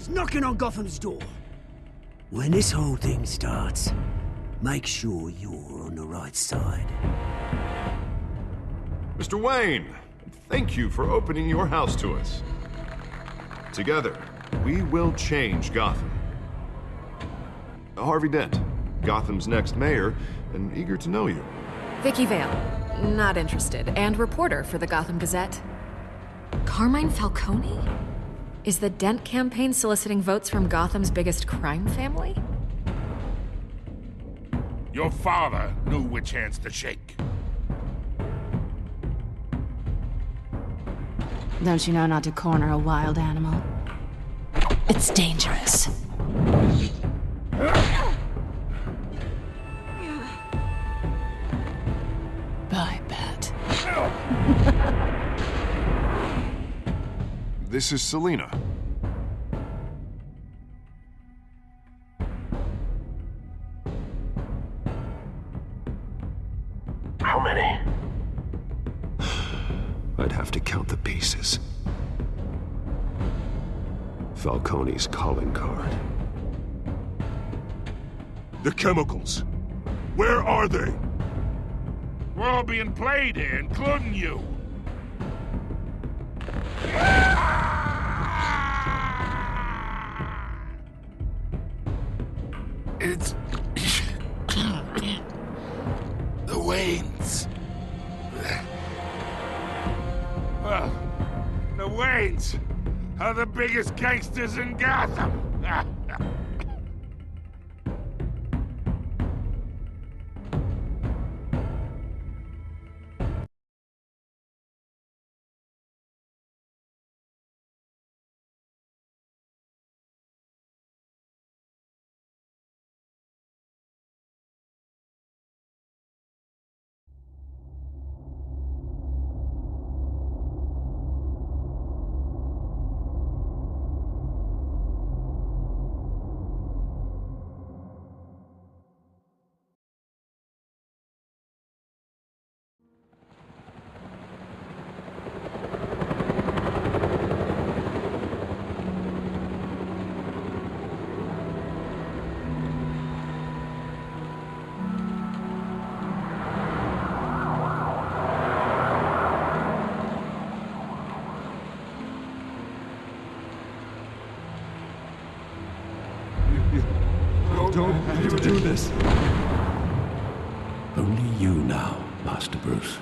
is knocking on Gotham's door. When this whole thing starts, make sure you're on the right side. Mr. Wayne, thank you for opening your house to us. Together, we will change Gotham. Harvey Dent, Gotham's next mayor, and eager to know you. Vicky Vale, not interested, and reporter for the Gotham Gazette. Carmine Falcone? Is the Dent campaign soliciting votes from Gotham's biggest crime family? Your father knew which hands to shake. Don't you know not to corner a wild animal? It's dangerous. Bye, Bat. This is Selina. How many? I'd have to count the pieces. Falcone's calling card. The chemicals. Where are they? We're all being played here, including you. It's... the Waynes. Well, the Waynes are the biggest gangsters in Gotham. Don't have to do this. Only you now, Master Bruce.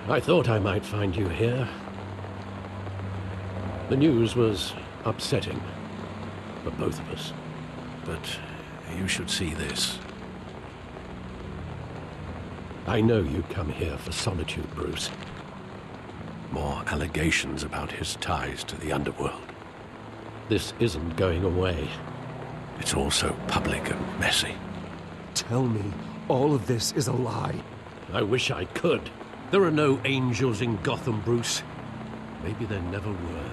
I thought I might find you here. The news was upsetting for both of us. But you should see this. I know you come here for solitude, Bruce. More allegations about his ties to the underworld. This isn't going away. It's all so public and messy. Tell me all of this is a lie. I wish I could. There are no angels in Gotham, Bruce. Maybe there never were.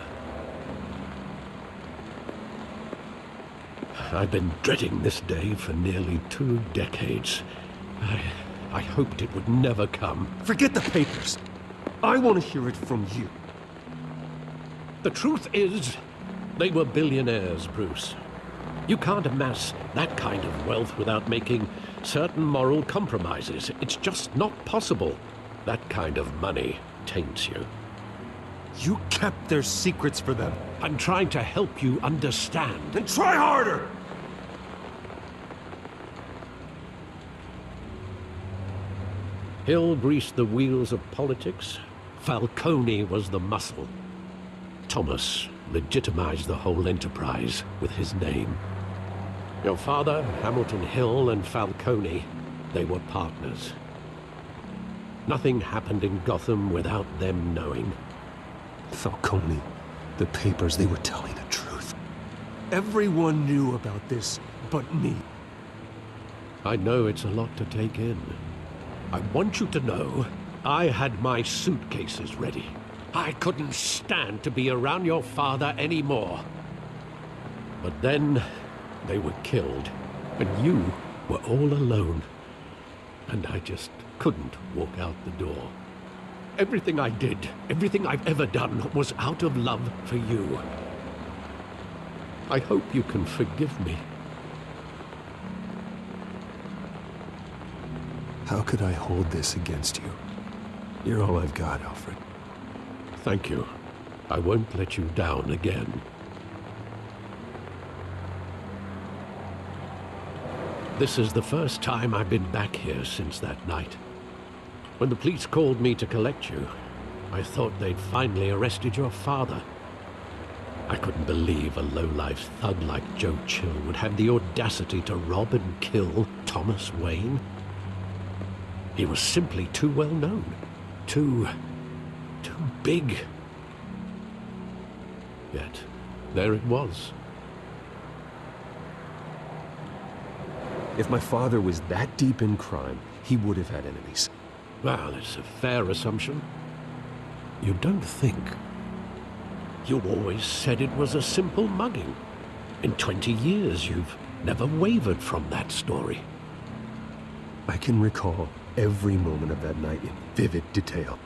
I've been dreading this day for nearly 2 decades. I hoped it would never come. Forget the papers. I want to hear it from you. The truth is, they were billionaires, Bruce. You can't amass that kind of wealth without making certain moral compromises. It's just not possible. That kind of money taints you. You kept their secrets for them. I'm trying to help you understand. Then try harder! Hill greased the wheels of politics. Falcone was the muscle. Thomas legitimized the whole enterprise with his name. Your father, Hamilton Hill, and Falcone, they were partners. Nothing happened in Gotham without them knowing. Falcone, the papers, they were telling the truth. Everyone knew about this but me. I know it's a lot to take in. I want you to know, I had my suitcases ready. I couldn't stand to be around your father anymore. But then, they were killed, and you were all alone, and I just couldn't walk out the door. Everything I did, everything I've ever done, was out of love for you. I hope you can forgive me. How could I hold this against you? You're all I've got, Alfred. Thank you. I won't let you down again. This is the first time I've been back here since that night. When the police called me to collect you, I thought they'd finally arrested your father. I couldn't believe a low-life thug like Joe Chill would have the audacity to rob and kill Thomas Wayne. He was simply too well known. Too big. Yet, there it was. If my father was that deep in crime, he would have had enemies. Well, it's a fair assumption. You don't think? You always said it was a simple mugging. In 20 years, you've never wavered from that story. I can recall every moment of that night in vivid detail.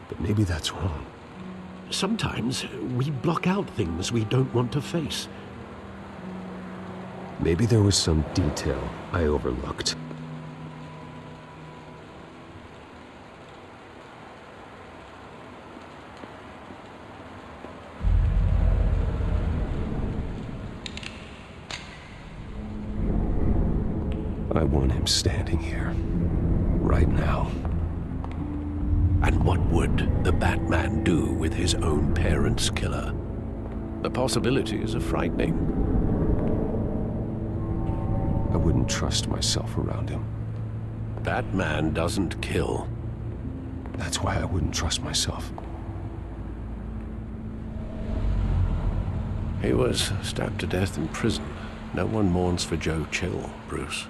But maybe that's wrong. Sometimes we block out things we don't want to face. Maybe there was some detail I overlooked. I want him standing here, right now. And what would the Batman do with his own parents' killer? The possibilities are frightening. I wouldn't trust myself around him. Batman doesn't kill. That's why I wouldn't trust myself. He was stabbed to death in prison. No one mourns for Joe Chill, Bruce.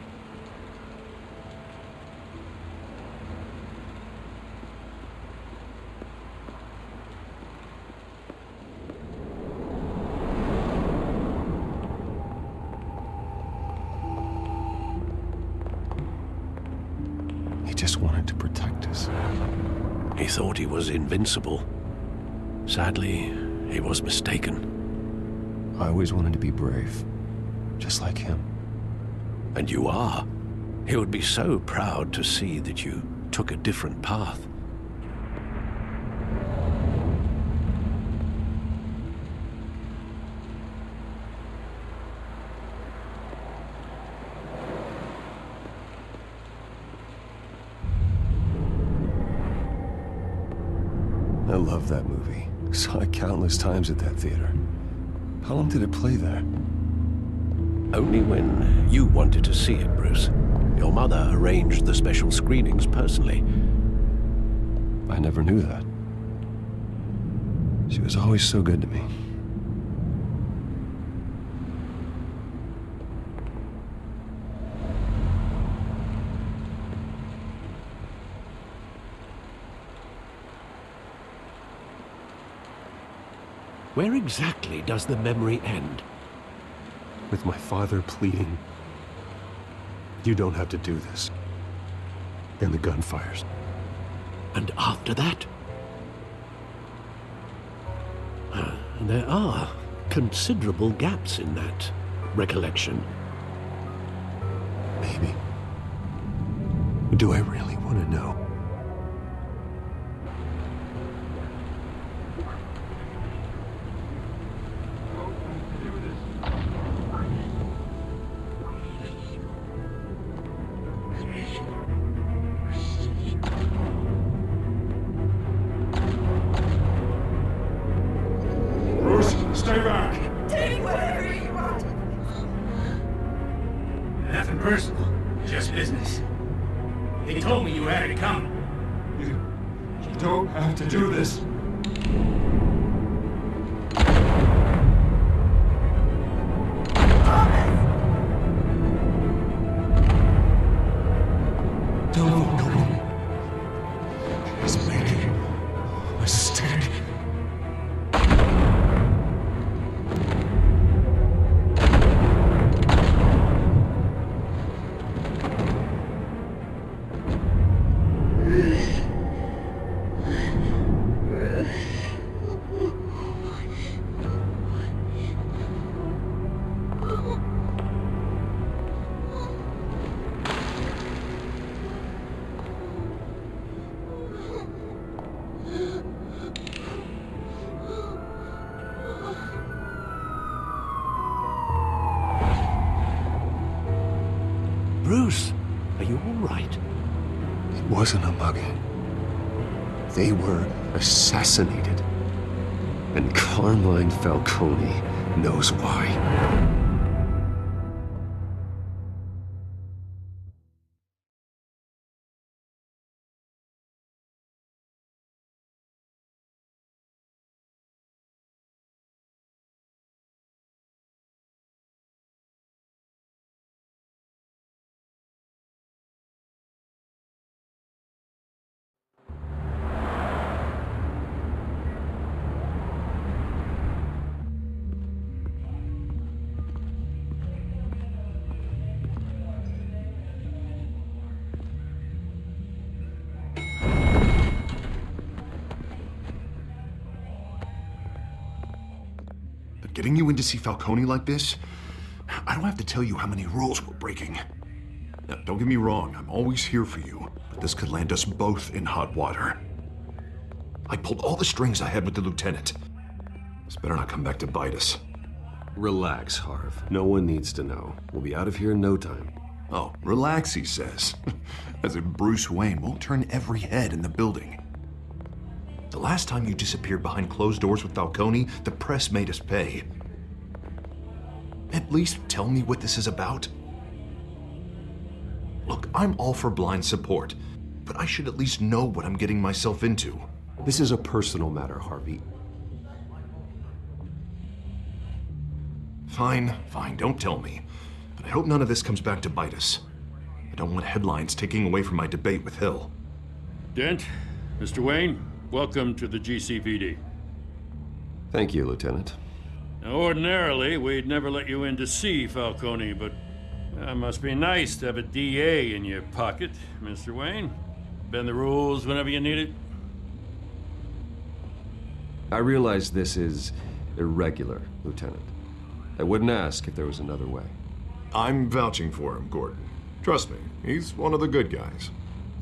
He just wanted to protect us. He thought he was invincible. Sadly, he was mistaken. I always wanted to be brave, just like him. And you are. He would be so proud to see that you took a different path. I love that movie. Saw it countless times at that theater. How long did it play there? Only when you wanted to see it, Bruce. Your mother arranged the special screenings personally. I never knew that. She was always so good to me. Where exactly does the memory end? With my father pleading, "You don't have to do this." And the gun fires. And after that? There are considerable gaps in that recollection. Maybe. Do I really want to know? Stay back! Take whatever you want. Nothing personal, just business. They told me you had it coming. You don't have to do this. Don't go. He's making a mistake. Bruce, Are you all right? It wasn't a mugging. They were assassinated. And Carmine Falcone knows why. Getting you in to see Falcone like this? I don't have to tell you how many rules we're breaking. Now, don't get me wrong, I'm always here for you, but this could land us both in hot water. I pulled all the strings I had with the lieutenant. This better not come back to bite us. Relax, Harv. No one needs to know. We'll be out of here in no time. Oh, relax, he says. As if Bruce Wayne won't turn every head in the building. The last time you disappeared behind closed doors with Falcone, the press made us pay. At least tell me what this is about. Look, I'm all for blind support, but I should at least know what I'm getting myself into. This is a personal matter, Harvey. Fine, don't tell me. But I hope none of this comes back to bite us. I don't want headlines taking away from my debate with Hill. Dent, Mr. Wayne, welcome to the GCPD. Thank you, Lieutenant. Now, ordinarily, we'd never let you in to see Falcone, but it must be nice to have a DA in your pocket, Mr. Wayne. Bend the rules whenever you need it. I realize this is irregular, Lieutenant. I wouldn't ask if there was another way. I'm vouching for him, Gordon. Trust me, he's one of the good guys.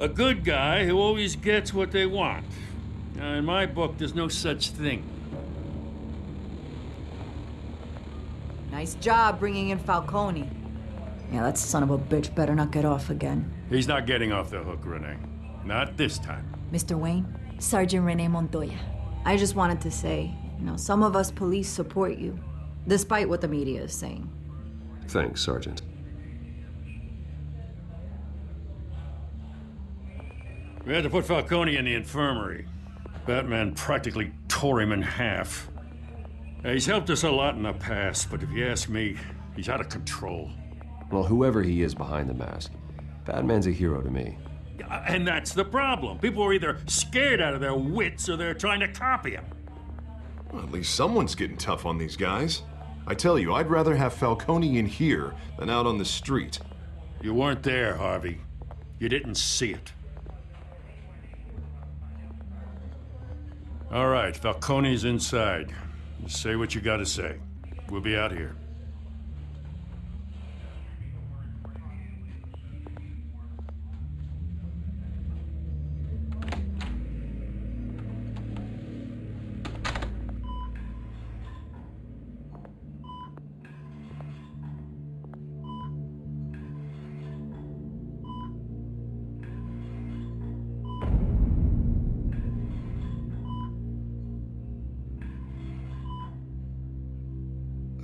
A good guy who always gets what they want. Now, in my book, there's no such thing. Nice job bringing in Falcone. Yeah, that son of a bitch better not get off again. He's not getting off the hook, Renee. Not this time. Mr. Wayne, Sergeant Renee Montoya. I just wanted to say, some of us police support you, despite what the media is saying. Thanks, Sergeant. We had to put Falcone in the infirmary. Batman practically tore him in half. He's helped us a lot in the past, but if you ask me, he's out of control. Well, whoever he is behind the mask, Batman's a hero to me. And that's the problem. People are either scared out of their wits or they're trying to copy him. Well, at least someone's getting tough on these guys. I tell you, I'd rather have Falcone in here than out on the street. You weren't there, Harvey. You didn't see it. All right, Falcone's inside. You say what you gotta say. We'll be out here.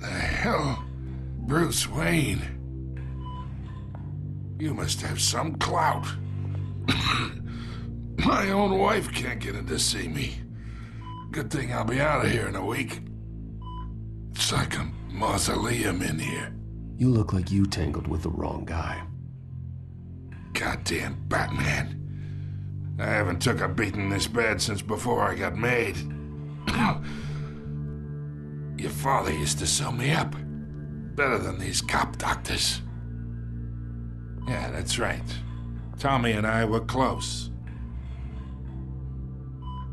Hell, Bruce Wayne. You must have some clout. My own wife can't get in to see me. Good thing I'll be out of here in a week. It's like a mausoleum in here. You look like you tangled with the wrong guy. Goddamn Batman. I haven't took a beating this bad since before I got made. Your father used to sew me up. Better than these cop doctors. Yeah, that's right. Tommy and I were close.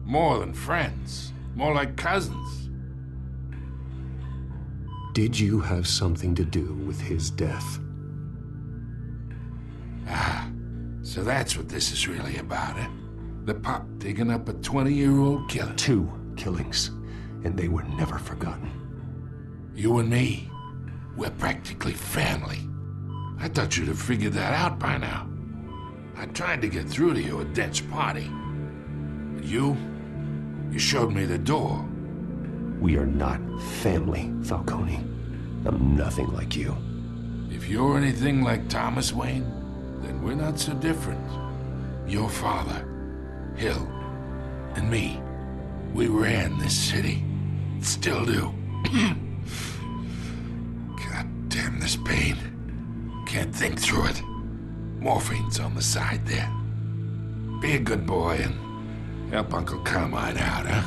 More than friends. More like cousins. Did you have something to do with his death? Ah, so that's what this is really about, eh? The pop digging up a 20-year-old killer. 2 killings, and they were never forgotten. You and me, we're practically family. I thought you'd have figured that out by now. I tried to get through to you at Dent's party. But you showed me the door. We are not family, Falcone. I'm nothing like you. If you're anything like Thomas Wayne, then we're not so different. Your father, Hill, and me, we ran this city. Still do. God damn this pain. Can't think through it. Morphine's on the side there. Be a good boy and help Uncle Carmine out, huh?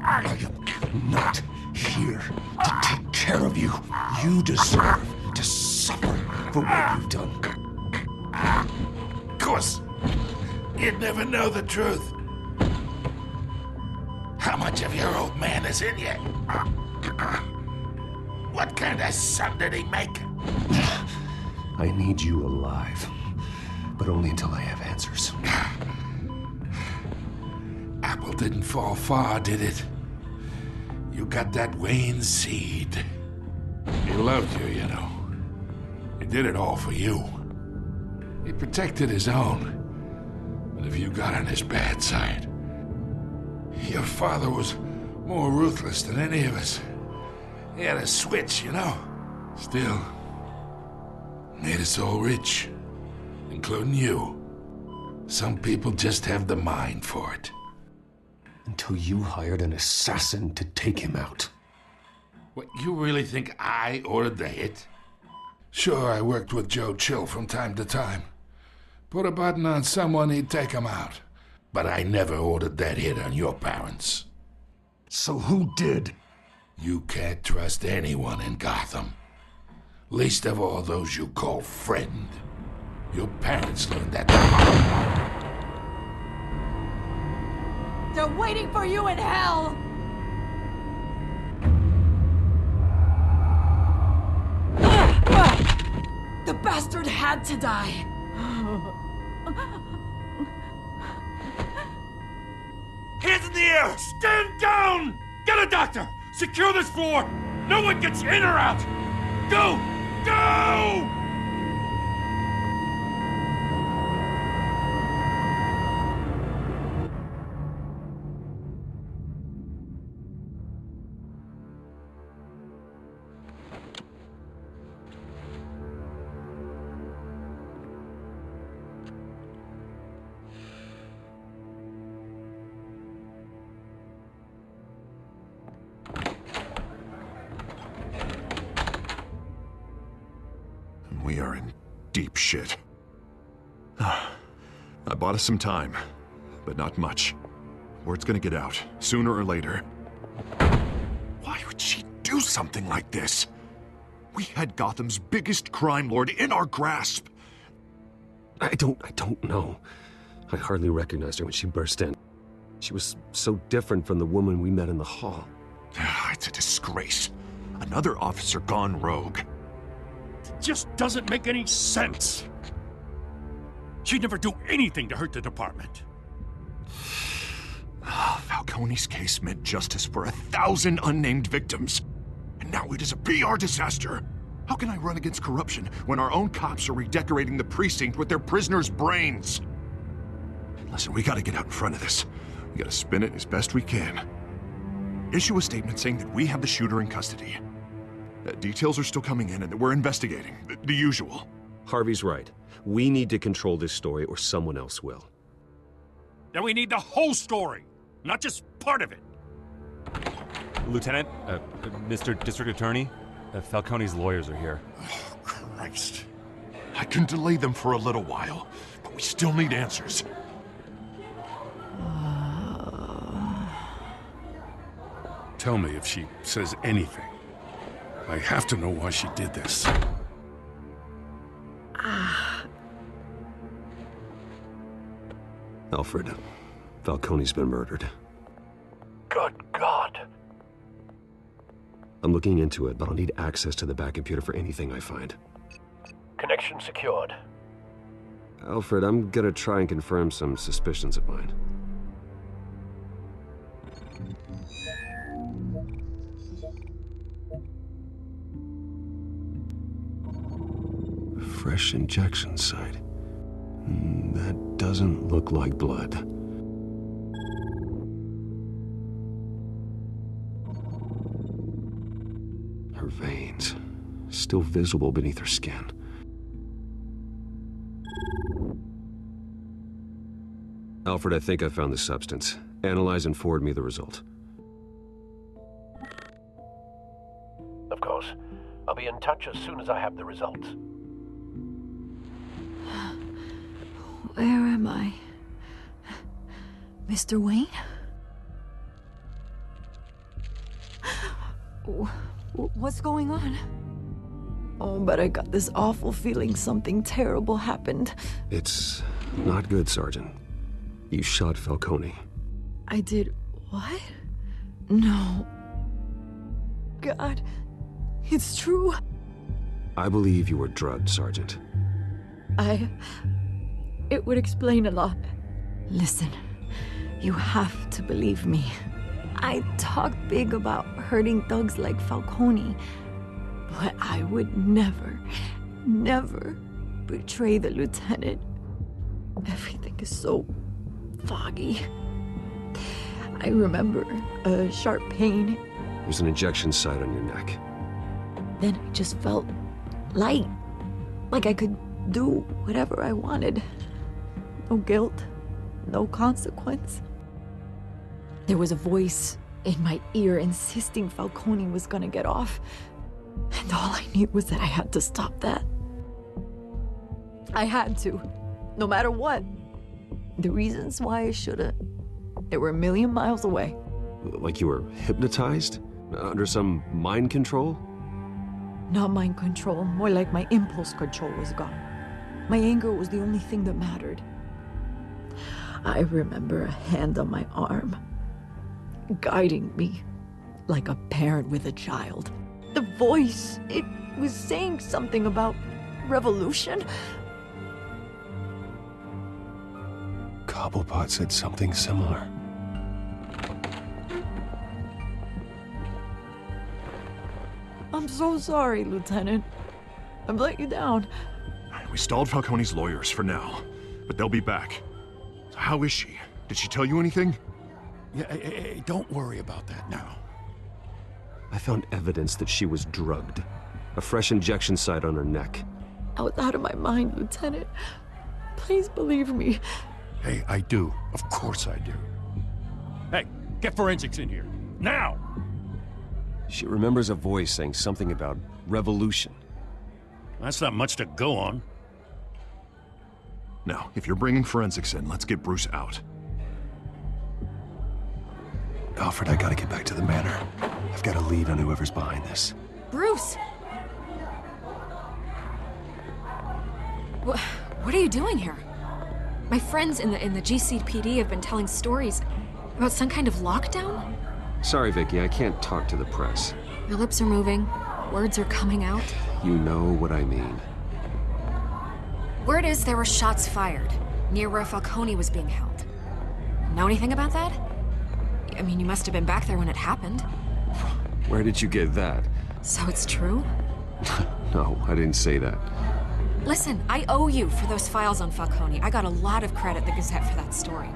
I am not here to take care of you. You deserve to suffer for what you've done. Of course. You'd never know the truth. How much of your old man is in you? What kind of son did he make? I need you alive, but only until I have answers. Apple didn't fall far, did it? You got that Wayne seed. He loved you, you know. He did it all for you. He protected his own. But if you got on his bad side, your father was more ruthless than any of us. He had a switch, you know. Still, made us all rich, including you. Some people just have the mind for it. Until you hired an assassin to take him out. What, you really think I ordered the hit? Sure, I worked with Joe Chill from time to time. Put a button on someone, he'd take him out. But I never ordered that hit on your parents. So who did? You can't trust anyone in Gotham. Least of all those you call friend. Your parents learned that. They're waiting for you in hell! The bastard had to die! Hands in the air! Stand down! Get a doctor! Secure this floor! No one gets in or out! Go! Go! We are in deep shit. I bought us some time, but not much. Word's gonna get out, sooner or later. Why would she do something like this? We had Gotham's biggest crime lord in our grasp. I don't know. I hardly recognized her when she burst in. She was so different from the woman we met in the hall. It's a disgrace. Another officer gone rogue. Just doesn't make any sense. She'd never do anything to hurt the department. Falcone's case meant justice for 1,000 unnamed victims. And now it is a PR disaster. How can I run against corruption when our own cops are redecorating the precinct with their prisoners' brains? Listen, we gotta get out in front of this. We gotta spin it as best we can. Issue a statement saying that we have the shooter in custody. Details are still coming in and that we're investigating. The usual. Harvey's right. We need to control this story or someone else will. Then we need the whole story, not just part of it. Lieutenant, Mr. District Attorney, Falcone's lawyers are here. Oh, Christ. I can delay them for a little while, but we still need answers. Tell me if she says anything. I have to know why she did this. Alfred, Falcone's been murdered. Good God. I'm looking into it, but I'll need access to the back computer for anything I find. Connection secured. Alfred, I'm gonna try and confirm some suspicions of mine. Fresh injection site. That doesn't look like blood. Her veins, still visible beneath her skin. Alfred, I think I found the substance. Analyze and forward me the result. Of course. I'll be in touch as soon as I have the results. Where am I? Mr. Wayne? What's going on? Oh, but I got this awful feeling something terrible happened. It's not good, Sergeant. You shot Falcone. I did what? No. God, it's true. I believe you were drugged, Sergeant. It would explain a lot. Listen, you have to believe me. I talk big about hurting thugs like Falcone, but I would never, never betray the lieutenant. Everything is so foggy. I remember a sharp pain. There's an injection site on your neck. Then I just felt light, like I could do whatever I wanted. No guilt, no consequence. There was a voice in my ear insisting Falcone was gonna get off. And all I knew was that I had to stop that. I had to, no matter what. The reasons why I shouldn't, they were a million miles away. Like you were hypnotized? Under some mind control? Not mind control, more like my impulse control was gone. My anger was the only thing that mattered. I remember a hand on my arm, guiding me like a parent with a child. The voice, it was saying something about revolution. Cobblepot said something similar. I'm so sorry, Lieutenant. I've let you down. We stalled Falcone's lawyers for now, but they'll be back. So how is she? Did she tell you anything? Yeah, hey, don't worry about that now. I found evidence that she was drugged. A fresh injection site on her neck. I was out of my mind, Lieutenant. Please believe me. Hey, I do. Of course I do. Hey, get forensics in here. Now! She remembers a voice saying something about revolution. That's not much to go on. Now, if you're bringing forensics in, let's get Bruce out. Alfred, I gotta get back to the manor. I've got a lead on whoever's behind this. Bruce! What are you doing here? My friends in the GCPD have been telling stories about some kind of lockdown? Sorry, Vicky, I can't talk to the press. Your lips are moving, words are coming out. You know what I mean. Word is there were shots fired near where Falcone was being held. Know anything about that? I mean, you must have been back there when it happened. Where did you get that? So it's true? No, I didn't say that. Listen, I owe you for those files on Falcone. I got a lot of credit at the Gazette for that story.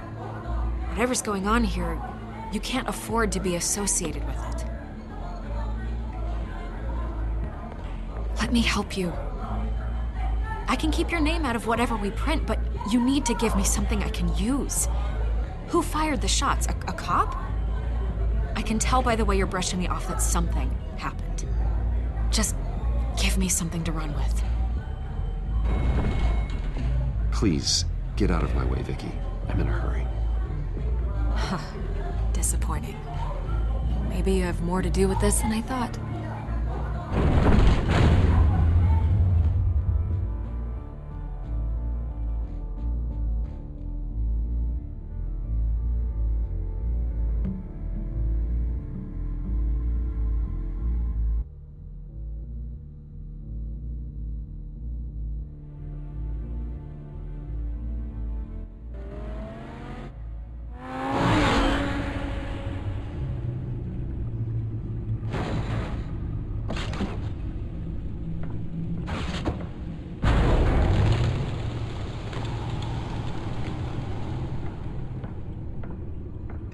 Whatever's going on here, you can't afford to be associated with it. Let me help you. I can keep your name out of whatever we print, but you need to give me something I can use. Who fired the shots? A cop? I can tell by the way you're brushing me off that something happened. Just give me something to run with. Please, get out of my way, Vicky. I'm in a hurry. Disappointing. Maybe you have more to do with this than I thought.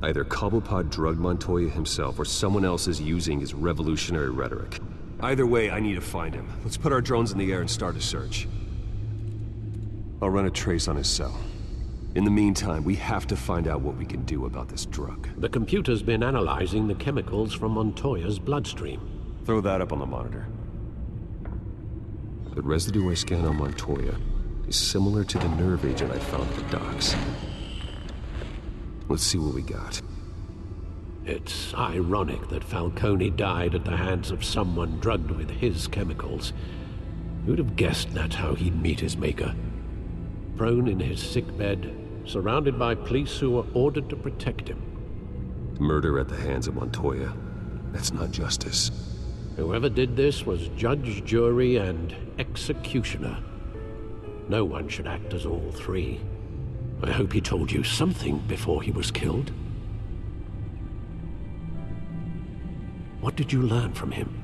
Either Cobblepot drugged Montoya himself, or someone else is using his revolutionary rhetoric. Either way, I need to find him. Let's put our drones in the air and start a search. I'll run a trace on his cell. In the meantime, we have to find out what we can do about this drug. The computer's been analyzing the chemicals from Montoya's bloodstream. Throw that up on the monitor. The residue I scanned on Montoya is similar to the nerve agent I found at the docks. Let's see what we got. It's ironic that Falcone died at the hands of someone drugged with his chemicals. Who'd have guessed that's how he'd meet his maker? Prone in his sickbed, surrounded by police who were ordered to protect him. Murder at the hands of Montoya. That's not justice. Whoever did this was judge, jury, and executioner. No one should act as all three. I hope he told you something before he was killed. What did you learn from him?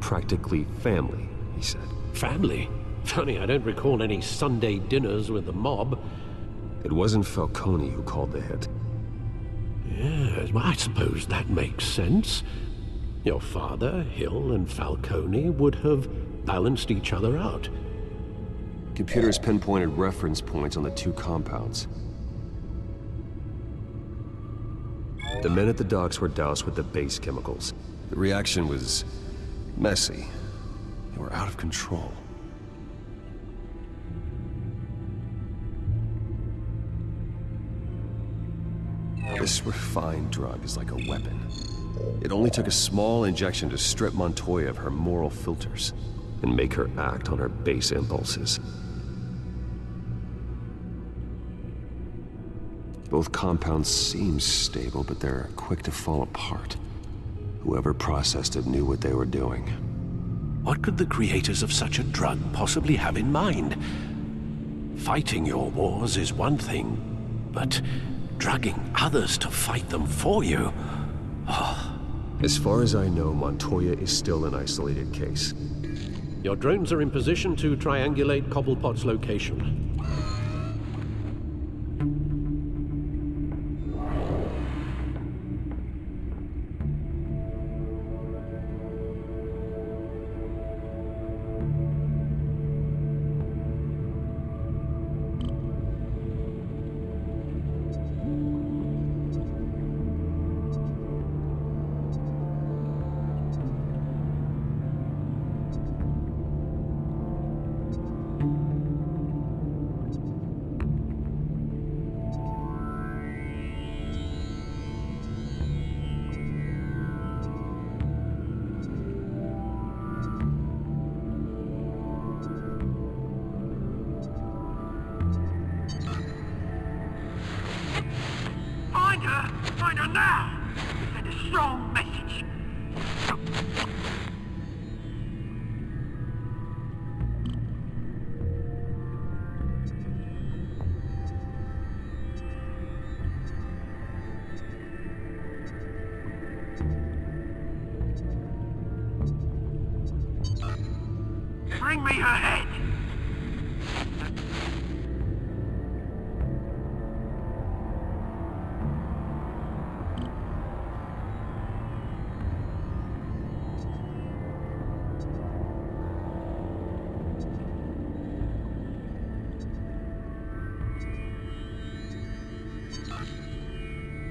Practically family, he said. Family? Funny, I don't recall any Sunday dinners with the mob. It wasn't Falcone who called the hit. Yes, well, I suppose that makes sense. Your father, Hill, and Falcone would have balanced each other out. Computers pinpointed reference points on the two compounds. The men at the docks were doused with the base chemicals. The reaction was messy. They were out of control. This refined drug is like a weapon. It only took a small injection to strip Montoya of her moral filters and make her act on her base impulses. Both compounds seem stable, but they're quick to fall apart. Whoever processed it knew what they were doing. What could the creators of such a drug possibly have in mind? Fighting your wars is one thing, but drugging others to fight them for you? Oh. As far as I know, Montoya is still an isolated case. Your drones are in position to triangulate Cobblepot's location. Find her now! Send a strong message. Bring me her head!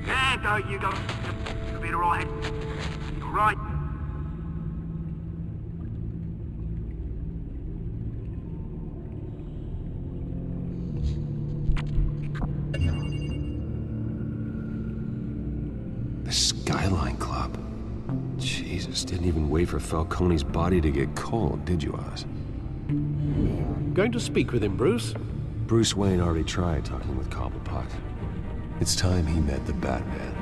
There, go, you go. You'll be alright. Alright. The Skyline Club. Jesus, didn't even wait for Falcone's body to get cold, did you, Oz? Going to speak with him, Bruce? Bruce Wayne already tried talking with Cobblepot. It's time he met the Batman.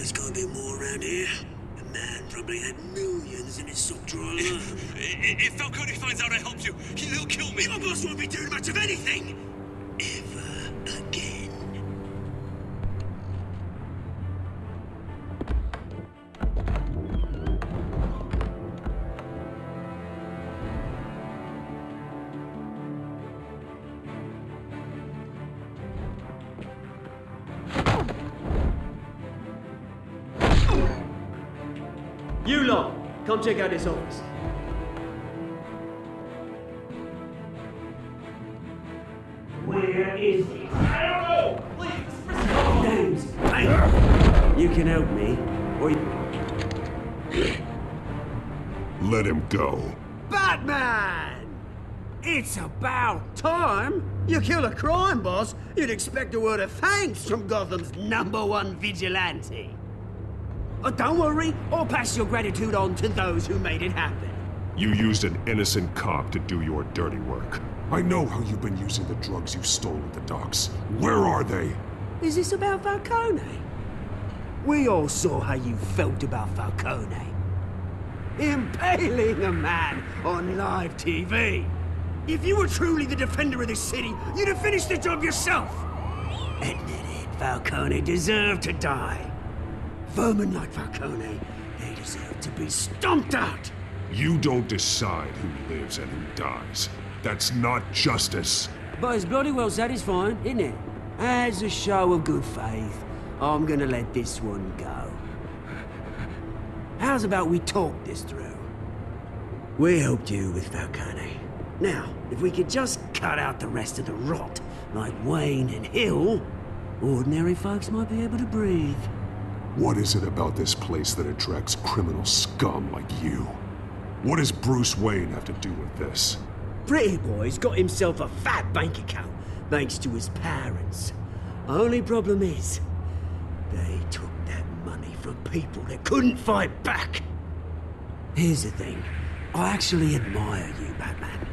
there's gonna be more around here. The man probably had millions in his sock drawer alone. If Falcone finds out I helped you, he'll kill me. Your boss won't be doing much of anything. Ever again. You lot, come check out this office. Where is it? I don't know! Please, names. Hey, you can help me, or you... Let him go. Batman! It's about time! You kill a crime boss, you'd expect a word of thanks from Gotham's #1 vigilante. Don't worry, I'll pass your gratitude on to those who made it happen. You used an innocent cop to do your dirty work. I know how you've been using the drugs you stole at the docks. Where are they? Is this about Falcone? We all saw how you felt about Falcone. Impaling a man on live TV. If you were truly the defender of this city, you'd have finished the job yourself. Admit it, Falcone deserved to die. Vermin like Falcone, they deserve to be stomped out. You don't decide who lives and who dies. That's not justice. But it's bloody well satisfying, isn't it? As a show of good faith, I'm gonna let this one go. How's about we talk this through? We helped you with Falcone. Now, if we could just cut out the rest of the rot, like Wayne and Hill, ordinary folks might be able to breathe. What is it about this place that attracts criminal scum like you? What does Bruce Wayne have to do with this? Pretty Boy's got himself a fat bank account, thanks to his parents. Only problem is, they took that money from people that couldn't fight back. Here's the thing, I actually admire you, Batman.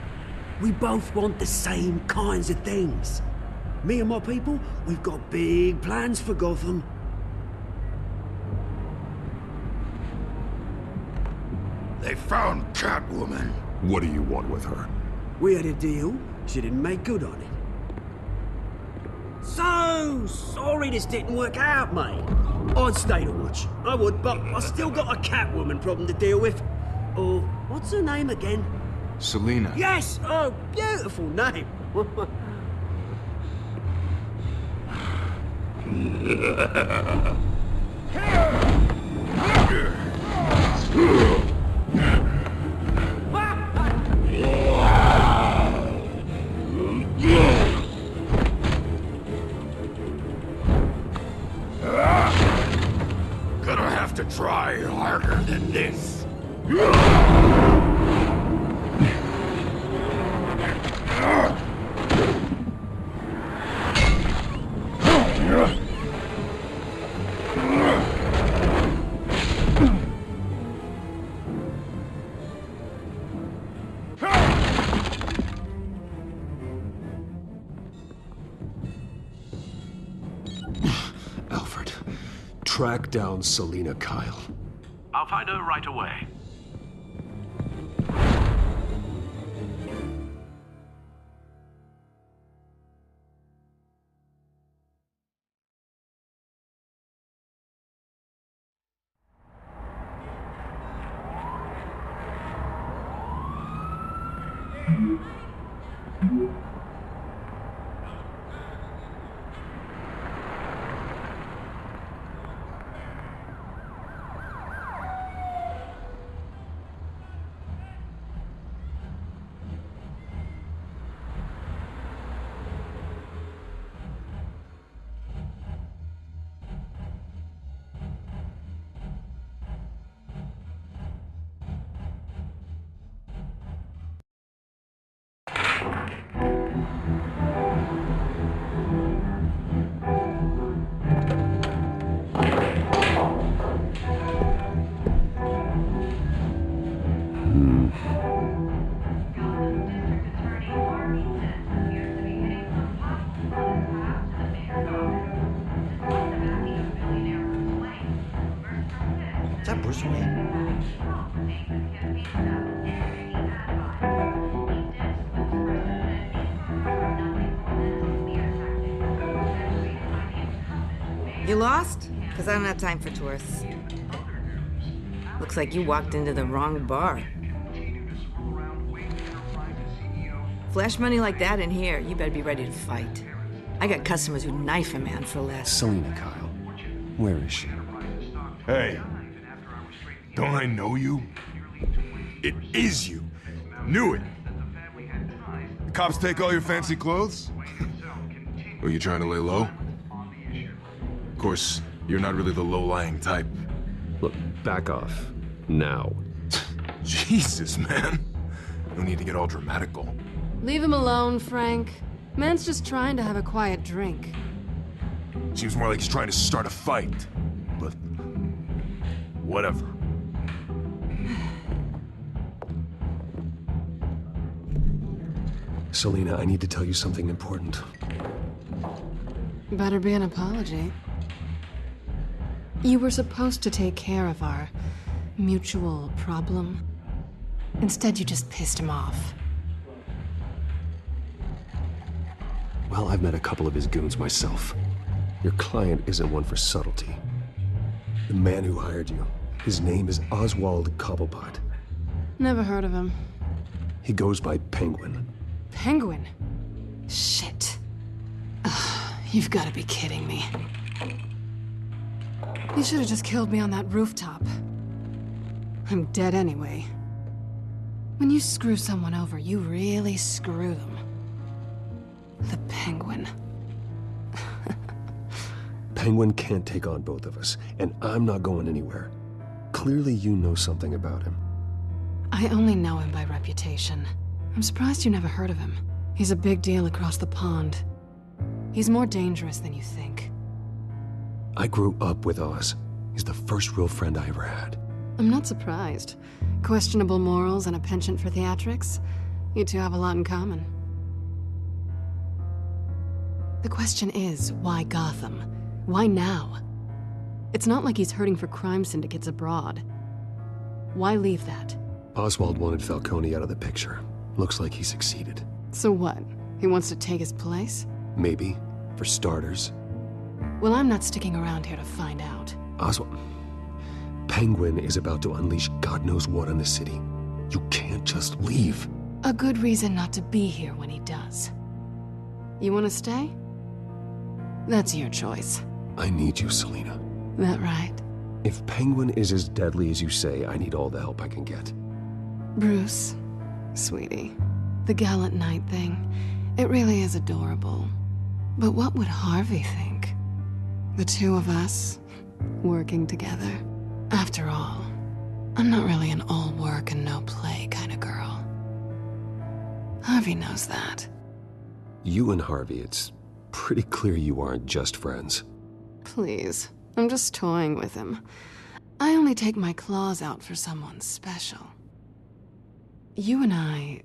We both want the same kinds of things. Me and my people, we've got big plans for Gotham. They found Catwoman. What do you want with her? We had a deal, she didn't make good on it. So sorry this didn't work out, mate. I'd stay to watch, I would, but I still got a Catwoman problem to deal with. Oh, what's her name again? Selina. Yes! Oh, beautiful name. Gonna have to try harder than this. Alfred, track down Selina Kyle. I'll find her right away. You lost? Because I don't have time for tourists. Looks like you walked into the wrong bar. Flash money like that in here, you better be ready to fight. I got customers who'd knife a man for less. Selina, Kyle. Where is she? Hey. Don't I know you? It is you. Knew it. The cops take all your fancy clothes? Are you trying to lay low? Of course, you're not really the low-lying type. Look, back off. Now. Jesus, man. No need to get all dramatical. Leave him alone, Frank. Man's just trying to have a quiet drink. Seems more like he's trying to start a fight. But... whatever. Selina, I need to tell you something important. Better be an apology. You were supposed to take care of our mutual problem. Instead, you just pissed him off. Well, I've met a couple of his goons myself. Your client isn't one for subtlety. The man who hired you, his name is Oswald Cobblepot. Never heard of him. He goes by Penguin. Penguin? Shit. Ugh, you've got to be kidding me. You should have just killed me on that rooftop. I'm dead anyway. When you screw someone over, you really screw them. The Penguin. Penguin can't take on both of us, and I'm not going anywhere. Clearly you know something about him. I only know him by reputation. I'm surprised you never heard of him. He's a big deal across the pond. He's more dangerous than you think. I grew up with Oz. He's the first real friend I ever had. I'm not surprised. Questionable morals and a penchant for theatrics. You two have a lot in common. The question is, why Gotham? Why now? It's not like he's hurting for crime syndicates abroad. Why leave that? Oswald wanted Falcone out of the picture. Looks like he succeeded. So what? He wants to take his place? Maybe, for starters. Well, I'm not sticking around here to find out. Oswald... Penguin is about to unleash God knows what on the city. You can't just leave. A good reason not to be here when he does. You want to stay? That's your choice. I need you, Selina. That right? If Penguin is as deadly as you say, I need all the help I can get. Bruce, sweetie, the gallant knight thing, it really is adorable. But what would Harvey think? The two of us, working together. After all, I'm not really an all work and no play kind of girl. Harvey knows that. You and Harvey, it's pretty clear you aren't just friends. Please, I'm just toying with him. I only take my claws out for someone special. You and I...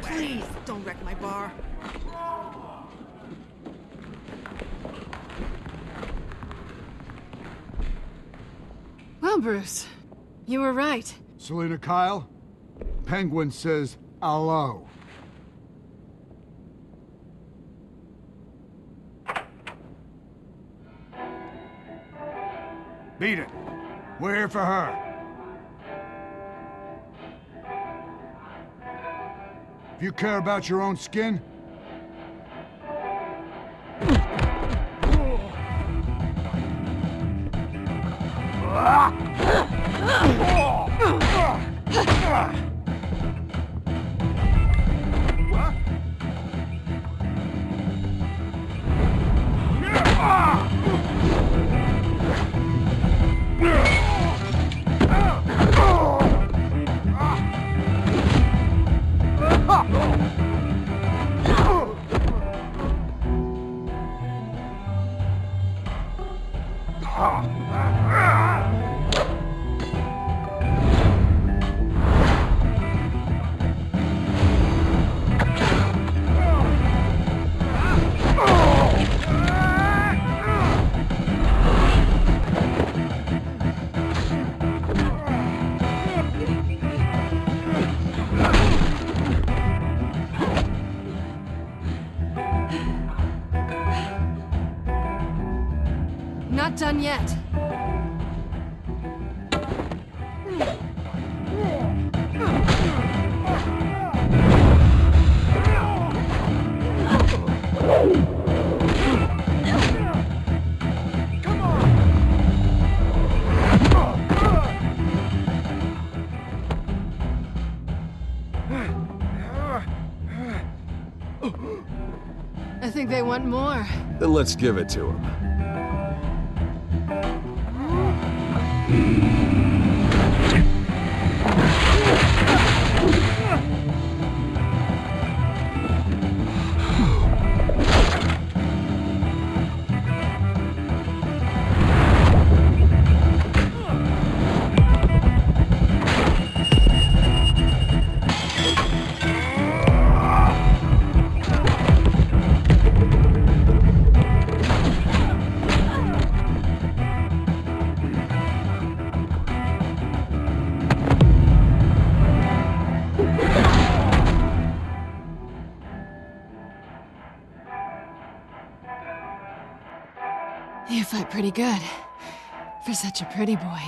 Please, don't wreck my bar. Well, Bruce, you were right. Selina Kyle, Penguin says hello. Beat it. We're here for her. If you care about your own skin, done yet. I think they want more. Then let's give it to them. You fight pretty good, for such a pretty boy.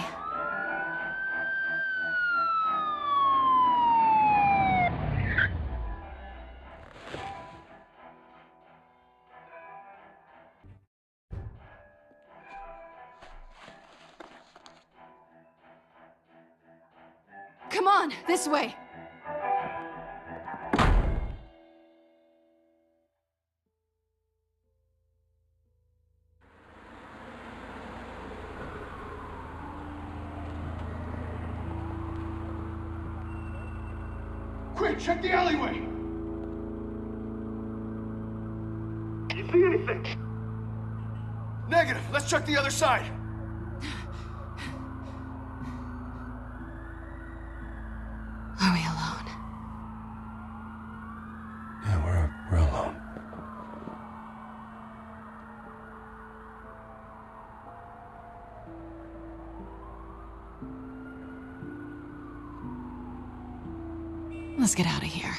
Come on, this way! Quick, check the alleyway! You see anything? Negative. Let's check the other side. Are we alone? Yeah, we're alone. Let's get out of here.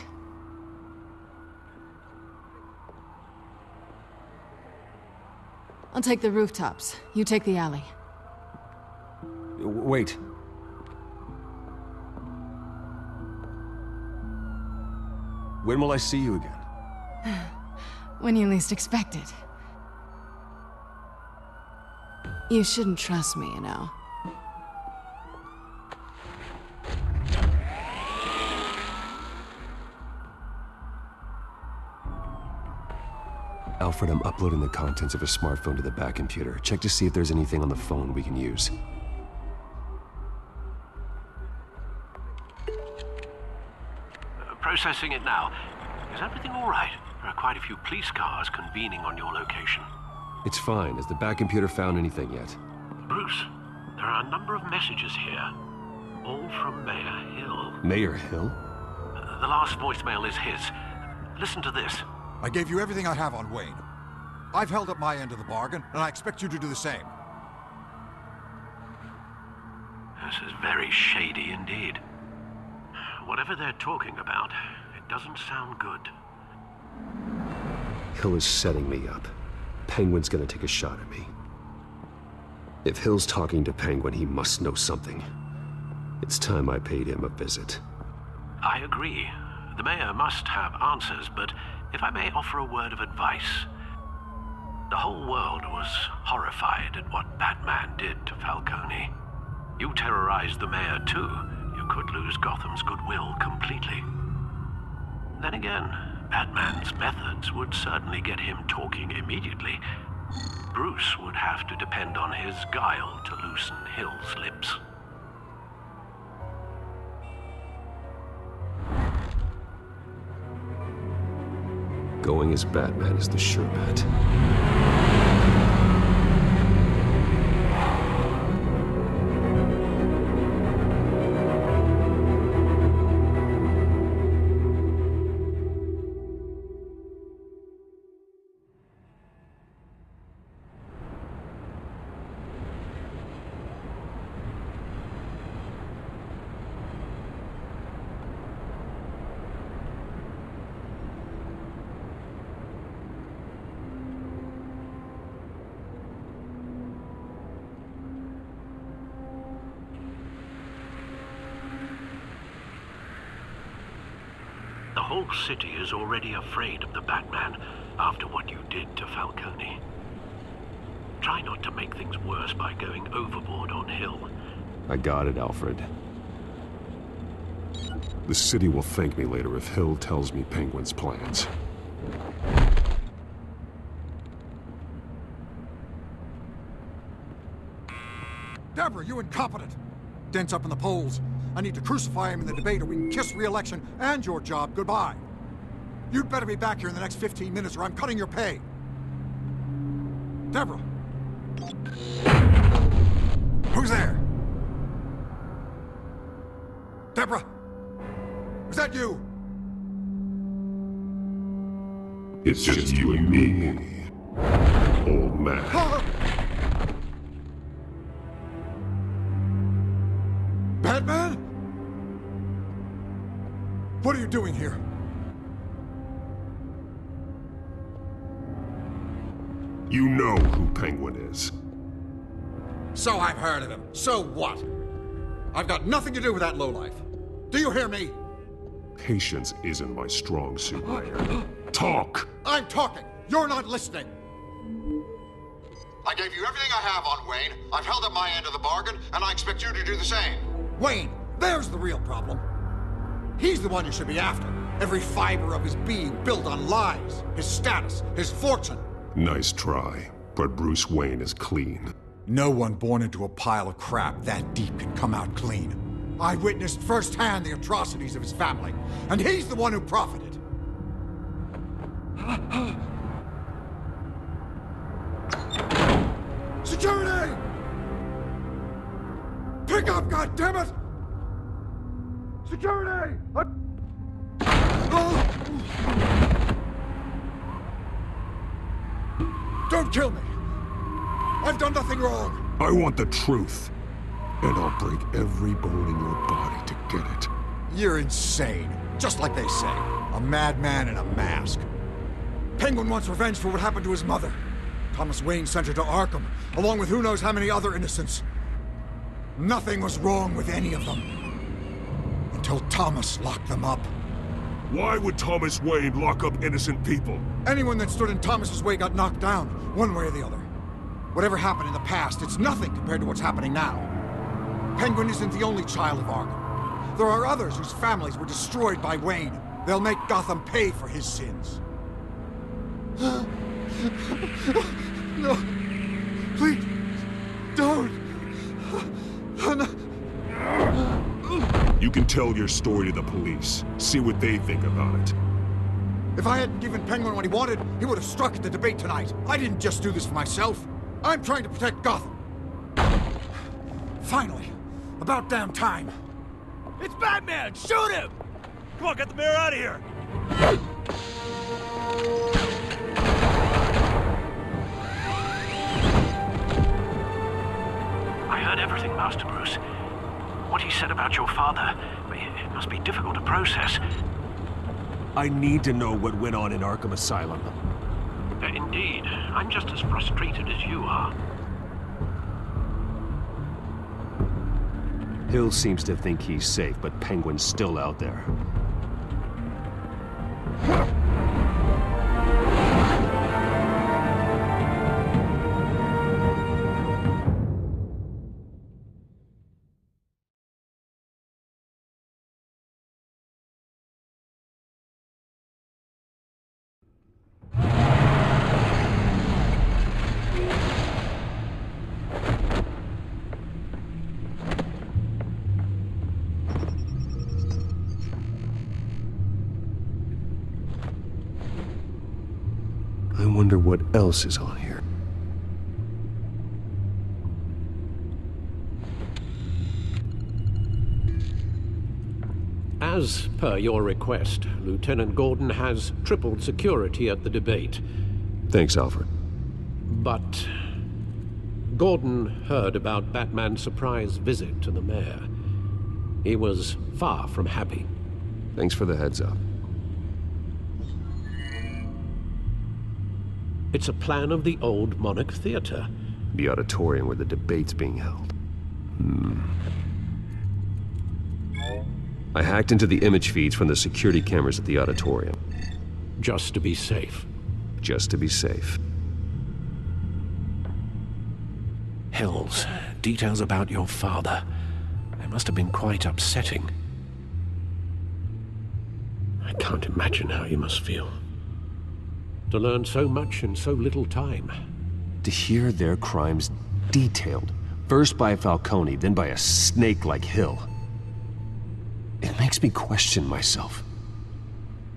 I'll take the rooftops. You take the alley. Wait. When will I see you again? When you least expect it. You shouldn't trust me, you know. Alfred, I'm uploading the contents of a smartphone to the back computer. Check to see if there's anything on the phone we can use. Processing it now. Is everything all right? There are quite a few police cars convening on your location. It's fine. Has the back computer found anything yet? Bruce, there are a number of messages here. All from Mayor Hill. Mayor Hill? The last voicemail is his. Listen to this. I gave you everything I have on Wayne. I've held up my end of the bargain, and I expect you to do the same. This is very shady indeed. Whatever they're talking about, it doesn't sound good. Hill is setting me up. Penguin's gonna take a shot at me. If Hill's talking to Penguin, he must know something. It's time I paid him a visit. I agree. The mayor must have answers, but if I may offer a word of advice. The whole world was horrified at what Batman did to Falcone. You terrorized the mayor too. You could lose Gotham's goodwill completely. Then again, Batman's methods would certainly get him talking immediately. Bruce would have to depend on his guile to loosen Hill's lips. Going as Batman is the sure bet. The whole city is already afraid of the Batman after what you did to Falcone. Try not to make things worse by going overboard on Hill. I got it, Alfred. The city will thank me later if Hill tells me Penguin's plans. Deborah, you incompetent! Dent's up in the polls. I need to crucify him in the debate or we can kiss re-election and your job goodbye. You'd better be back here in the next 15 minutes or I'm cutting your pay. Deborah! Who's there? Deborah! Is that you? It's just you and me, old man. Batman? What are you doing here? You know who Penguin is. So I've heard of him. So what? I've got nothing to do with that lowlife. Do you hear me? Patience isn't my strong suit. Talk! I'm talking. You're not listening. I gave you everything I have on Wayne. I've held up my end of the bargain, and I expect you to do the same. Wayne, there's the real problem. He's the one you should be after. Every fiber of his being built on lies, his status, his fortune. Nice try, but Bruce Wayne is clean. No one born into a pile of crap that deep can come out clean. I witnessed firsthand the atrocities of his family, and he's the one who profited. Security! Pick up, goddammit! Security! Don't kill me! I've done nothing wrong! I want the truth, and I'll break every bone in your body to get it. You're insane. Just like they say. A madman in a mask. Penguin wants revenge for what happened to his mother. Thomas Wayne sent her to Arkham, along with who knows how many other innocents. Nothing was wrong with any of them. Until Thomas locked them up. Why would Thomas Wayne lock up innocent people? Anyone that stood in Thomas's way got knocked down, one way or the other. Whatever happened in the past, it's nothing compared to what's happening now. Penguin isn't the only child of Arkham. There are others whose families were destroyed by Wayne. They'll make Gotham pay for his sins. No. Please. Don't. You can tell your story to the police. See what they think about it. If I hadn't given Penguin what he wanted, he would have struck at the debate tonight. I didn't just do this for myself. I'm trying to protect Gotham. Finally. About damn time. It's Batman! Shoot him! Come on, get the mayor out of here! I heard everything, Master Bruce. What he said about your father, it must be difficult to process. I need to know what went on in Arkham Asylum. Indeed. I'm just as frustrated as you are. Hill seems to think he's safe, but Penguin's still out there. I wonder what else is on here. As per your request, Lieutenant Gordon has tripled security at the debate. Thanks, Alfred. But Gordon heard about Batman's surprise visit to the mayor. He was far from happy. Thanks for the heads up. It's a plan of the old Monarch Theater. The auditorium where the debate's being held. I hacked into the image feeds from the security cameras at the auditorium. Just to be safe. Just to be safe. Hills, details about your father. They must have been quite upsetting. I can't imagine how you must feel. To learn so much in so little time. To hear their crimes detailed, first by Falcone, then by a snake like Hill. It makes me question myself.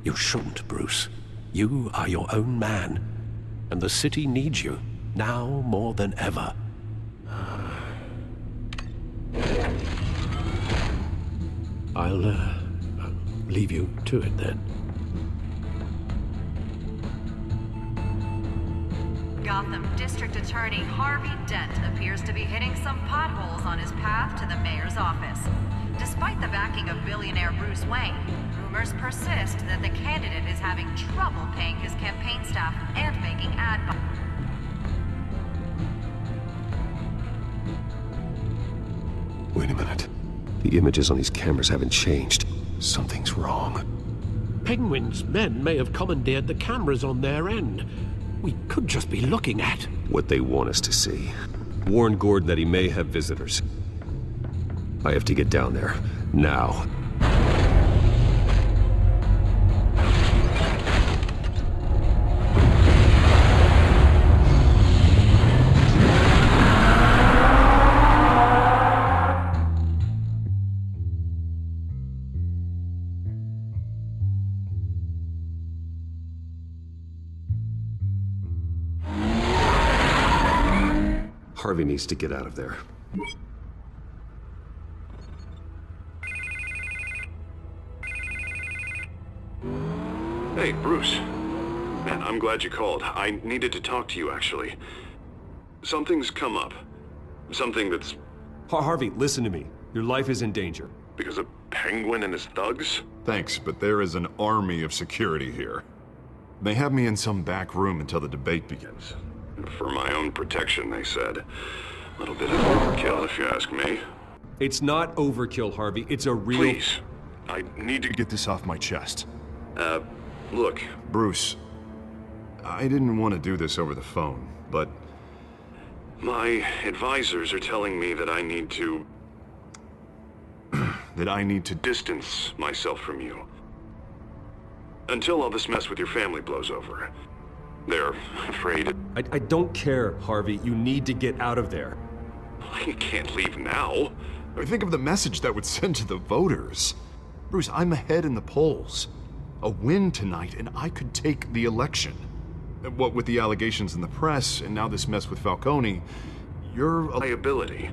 You shouldn't, Bruce. You are your own man. And the city needs you, now more than ever. I'll leave you to it then. Gotham District Attorney Harvey Dent appears to be hitting some potholes on his path to the mayor's office. Despite the backing of billionaire Bruce Wayne, rumors persist that the candidate is having trouble paying his campaign staff and making ad buys. Wait a minute. The images on these cameras haven't changed. Something's wrong. Penguin's men may have commandeered the cameras on their end. We could just be looking at what they want us to see. Warn Gordon that he may have visitors. I have to get down there. Now. Harvey needs to get out of there. Hey, Bruce. Man, I'm glad you called. I needed to talk to you, actually. Something's come up. Something that's... Harvey, listen to me. Your life is in danger. Because of Penguin and his thugs? Thanks, but there is an army of security here. They have me in some back room until the debate begins. For my own protection, they said. A little bit of overkill, if you ask me. It's not overkill, Harvey. It's a real... Please. I need to get this off my chest. Look. Bruce, I didn't want to do this over the phone, but... My advisors are telling me that I need to... that I need to distance myself from you. Until all this mess with your family blows over. They're afraid... I don't care, Harvey. You need to get out of there. You can't leave now. Think of the message that would send to the voters. Bruce, I'm ahead in the polls. A win tonight, and I could take the election. What with the allegations in the press, and now this mess with Falcone, you're a liability.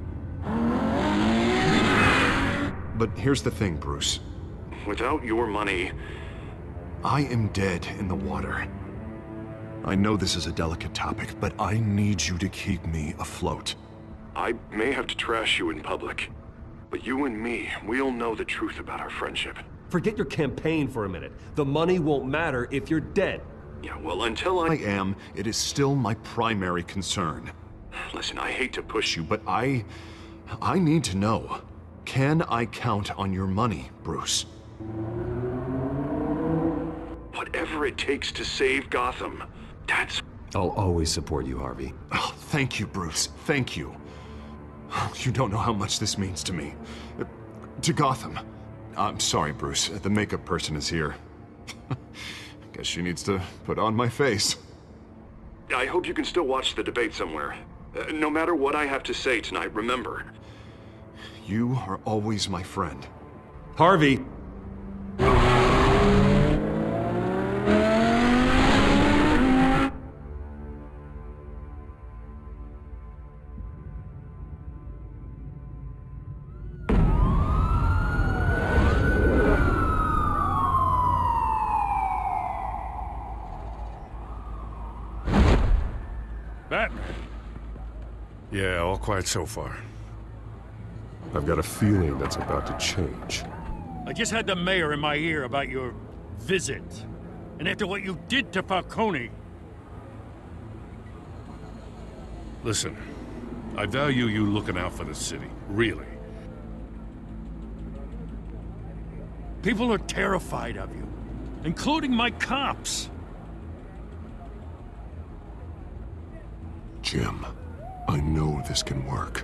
But here's the thing, Bruce. Without your money... I am dead in the water. I know this is a delicate topic, but I need you to keep me afloat. I may have to trash you in public, but you and me, we'll know the truth about our friendship. Forget your campaign for a minute. The money won't matter if you're dead. Yeah, well, until I am, it is still my primary concern. Listen, I hate to push you, but I need to know. Can I count on your money, Bruce? Whatever it takes to save Gotham, that's... I'll always support you, Harvey. Oh, thank you, Bruce. Thank you. You don't know how much this means to me. To Gotham. I'm sorry, Bruce. The makeup person is here. Guess she needs to put on my face. I hope you can still watch the debate somewhere. No matter what I have to say tonight, remember. You are always my friend. Harvey! Batman? Yeah, all quiet so far. I've got a feeling that's about to change. I just had the mayor in my ear about your visit. And after what you did to Falcone... Listen, I value you looking out for the city, really. People are terrified of you, including my cops. Jim, I know this can work.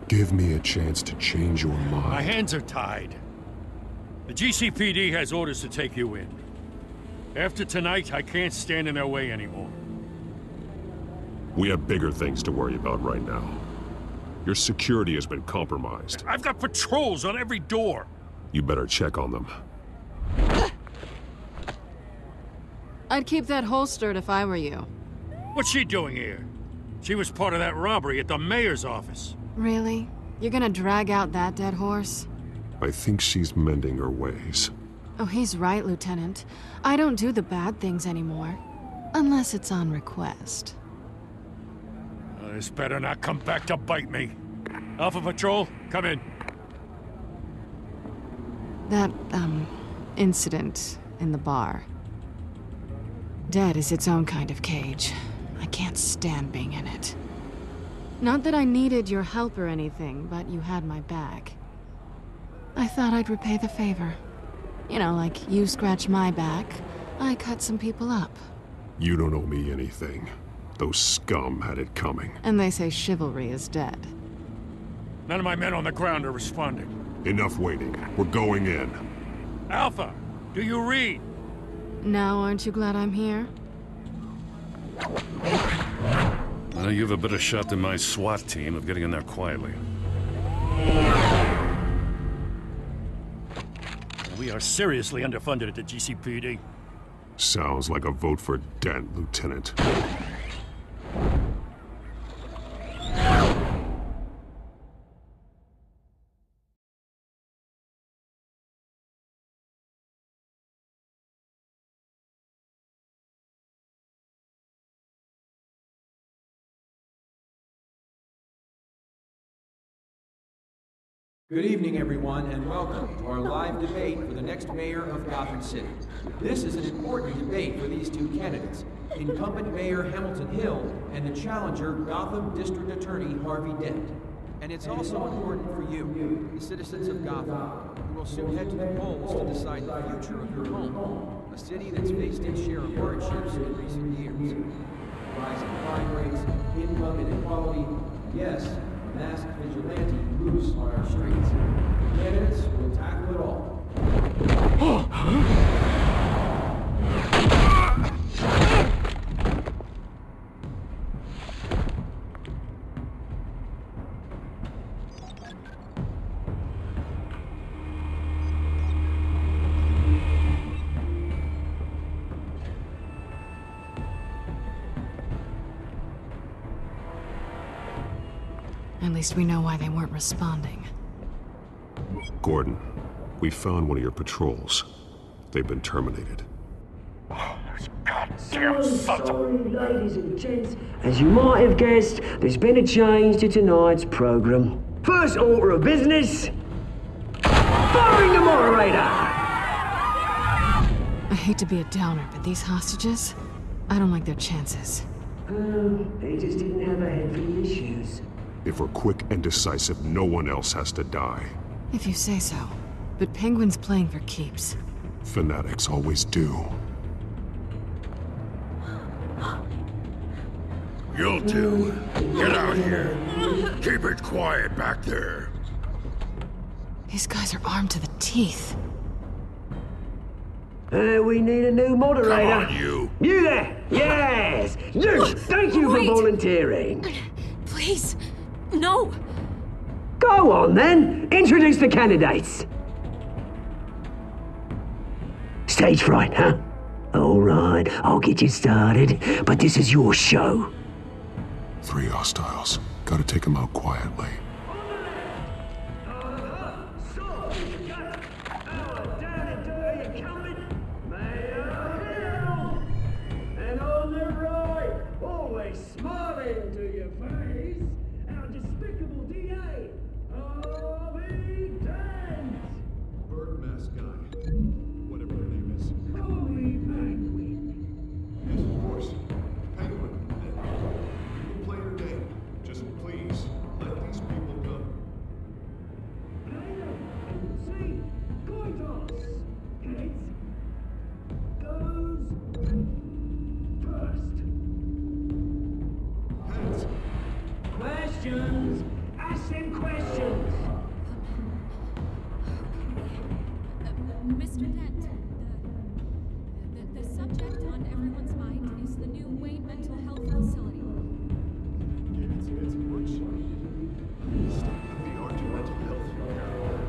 Give me a chance to change your mind. My hands are tied. The GCPD has orders to take you in. After tonight, I can't stand in their way anymore. We have bigger things to worry about right now. Your security has been compromised. I've got patrols on every door. You better check on them. I'd keep that holstered if I were you. What's she doing here? She was part of that robbery at the mayor's office. Really? You're gonna drag out that dead horse? I think she's mending her ways. Oh, he's right, Lieutenant. I don't do the bad things anymore. Unless it's on request. This better not come back to bite me. Alpha Patrol, come in. That, incident in the bar. Dead is its own kind of cage. I can't stand being in it. Not that I needed your help or anything, but you had my back. I thought I'd repay the favor. You know, like you scratch my back, I cut some people up. You don't owe me anything. Those scum had it coming. And they say chivalry is dead. None of my men on the ground are responding. Enough waiting. We're going in. Alpha, do you read? Now aren't you glad I'm here? Well, you have a better shot than my SWAT team of getting in there quietly. We are seriously underfunded at the GCPD. Sounds like a vote for Dent, Lieutenant. Good evening, everyone, and welcome to our live debate for the next mayor of Gotham City. This is an important debate for these two candidates, incumbent Mayor Hamilton Hill and the challenger Gotham District Attorney Harvey Dent. And it's also important for you, the citizens of Gotham, who will soon head to the polls to decide the future of your home, a city that's faced its share of hardships in recent years. Rising crime rates, income inequality, yes, masked vigilante loose on our streets. Candidates will tackle it all. At least we know why they weren't responding. Gordon, we found one of your patrols. They've been terminated. So sorry, ladies and gents. As you might have guessed, there's been a change to tonight's program. First order of business, firing the moderator! I hate to be a downer, but these hostages, I don't like their chances. They just didn't have a head for the issues. If we're quick and decisive, no one else has to die. If you say so. But Penguin's playing for keeps. Fanatics always do. You'll do. Get out here. Keep it quiet back there. These guys are armed to the teeth. We need a new moderator. Come on, you. You there! Yes! You! Thank you for volunteering. Please, no. Go on then. Introduce the candidates. Stage fright, huh? All right, I'll get you started, but this is your show. 3 hostiles. Gotta take them out quietly. And on the right, always smiling to your face, our despicable DA, Harvey Dent! Bird mask guy. Whatever her name is. Holy Penguin! Yes, of course. Penguin. You can play your game. Just please, let these people Mr. Dent, the subject on everyone's mind is the new Wayne mental health facility. It's a workshop. State-of-the-art mental health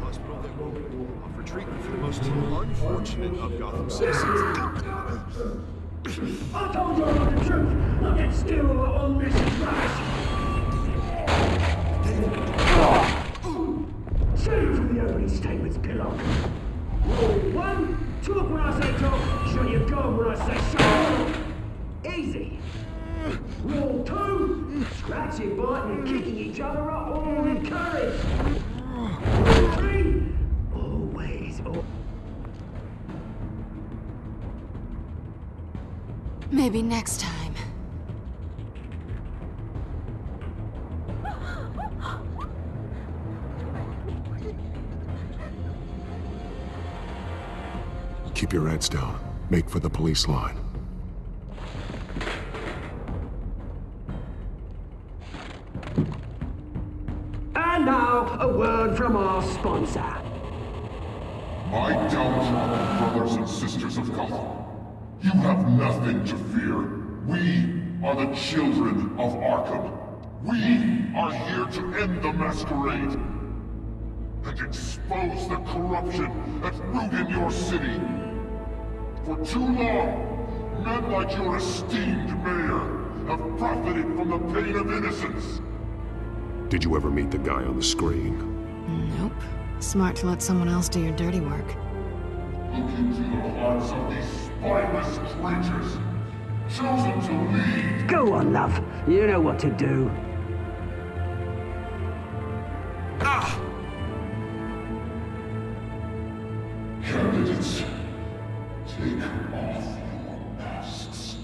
hospital that will offer treatment for the most unfortunate of Gotham citizens. I told you all the truth. I'll get still on this crash. Shoot from the opening statements, Pillock. Rule 1, talk when I say talk, shut your gun when I say shut. Easy. Rule 2, scratching, biting, and kicking each other up, all encouraged. Rule 3, always. Maybe next time. Keep your heads down. Make for the police line. And now, a word from our sponsor. My downtrodden brothers and sisters of Gotham, you have nothing to fear. We are the children of Arkham. We are here to end the masquerade and expose the corruption that rooted your city. For too long, men like your esteemed mayor have profited from the pain of innocence. Did you ever meet the guy on the screen? Nope. Smart to let someone else do your dirty work. Look into the hearts of these spineless creatures, chosen to lead. Go on, love. You know what to do. Candidates, take off your masks.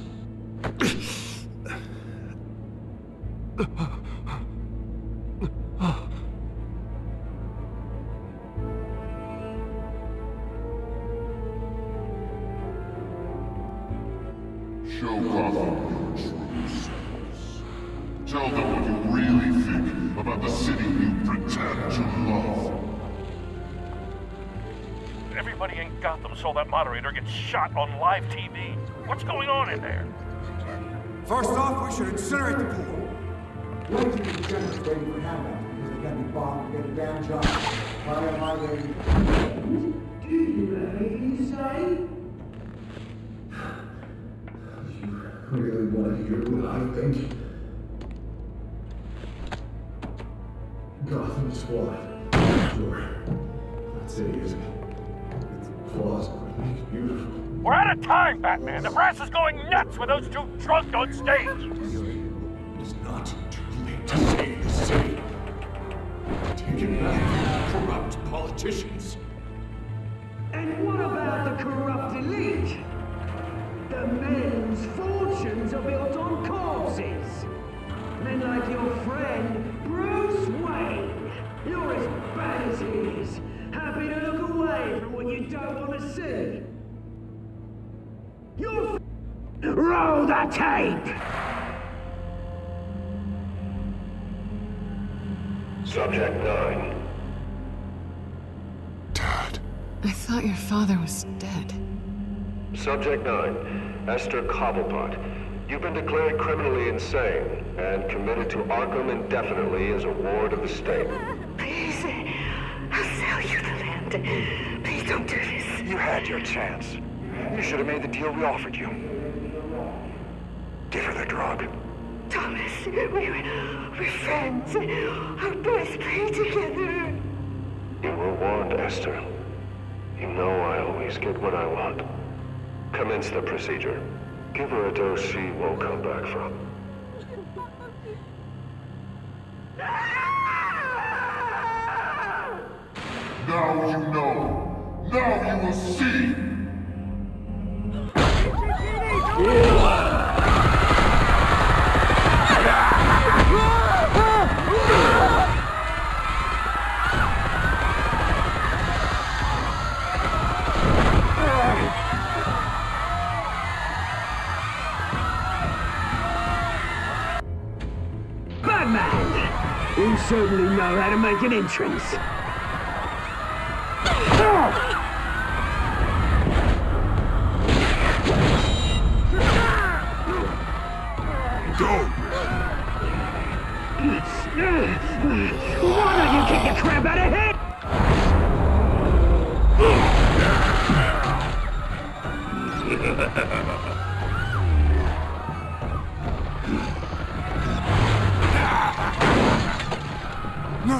Show Gotham your true selves. Tell them what you really think about the city you pretend to love. Everybody in Gotham saw that moderator get shot on live TV. What's going on in there? First off, we should incinerate the pool. Wait till the general's waiting for Hamlet, because they gotta be bombed to get a damn job. Why am I waiting? Do you know anything to say? You really want to hear what I think? Gotham is flawed. Sure. That city is. Its flaws make it beautiful. We're out of time, Batman. The brass is going nuts with those two drunk on stage. It is not too late to save the city. Take it back from corrupt politicians. And what about the corrupt elite? The men's fortunes are built on corpses. Men like your friend, Bruce Wayne. You're as bad as he is. Happy to look away from what you don't want to see. You're roll the tape! Subject 9. I thought your father was dead. Subject 9, Esther Cobblepot. You've been declared criminally insane and committed to Arkham indefinitely as a ward of the state. Please, I'll sell you the land. Please don't do this. You had your chance. You should have made the deal we offered you. Give her the drug. Thomas, we're friends. Our boys play together. You were warned, Esther. You know I always get what I want. Commence the procedure. Give her a dose she won't come back from. Now you know. Now you will see. Batman! You certainly know how to make an entrance. Go! Why don't you kick the crap out of him? No!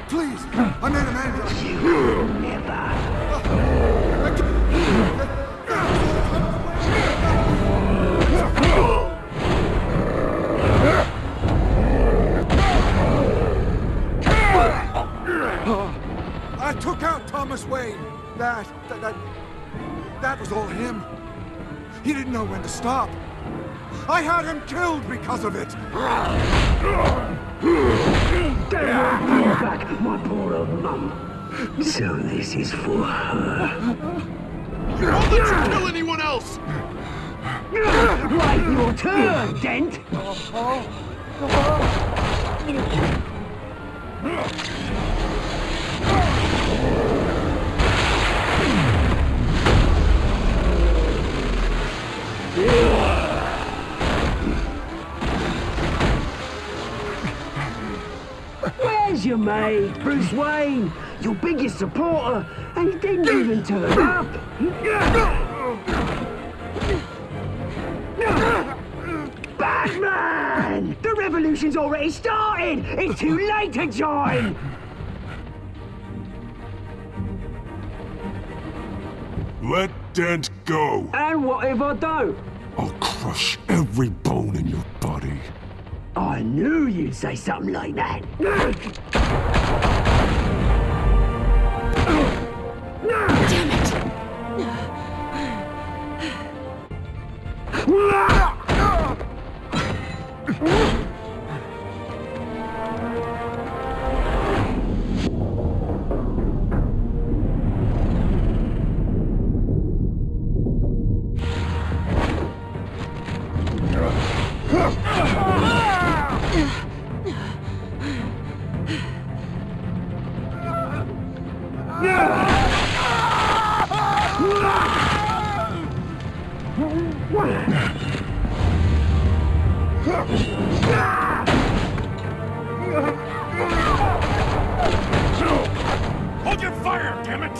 Please! I made a man! You never! I took out Thomas Wayne! That was all him. He didn't know when to stop. I had him killed because of it! Back, my poor old mum. So this is for her. You won't let you kill anyone else! Wait your turn, Dent! Where's your mate, Bruce Wayne? Your biggest supporter, and he didn't even turn up. Batman! The revolution's already started! It's too late to join! Let Dent go! And what if I don't? I'll crush every bone in your body. I knew you'd say something like that. Damn it! Hold your fire, damn it!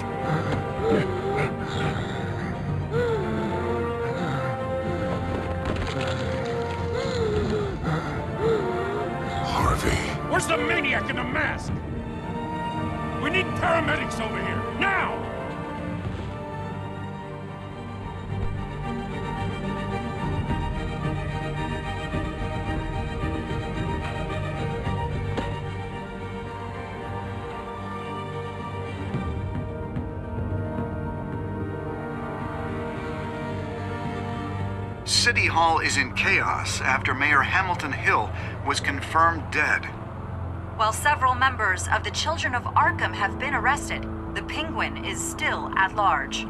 Harvey. Where's the maniac in the mask? We need paramedics over here, now! City Hall is in chaos after Mayor Hamilton Hill was confirmed dead. While several members of the Children of Arkham have been arrested, the Penguin is still at large.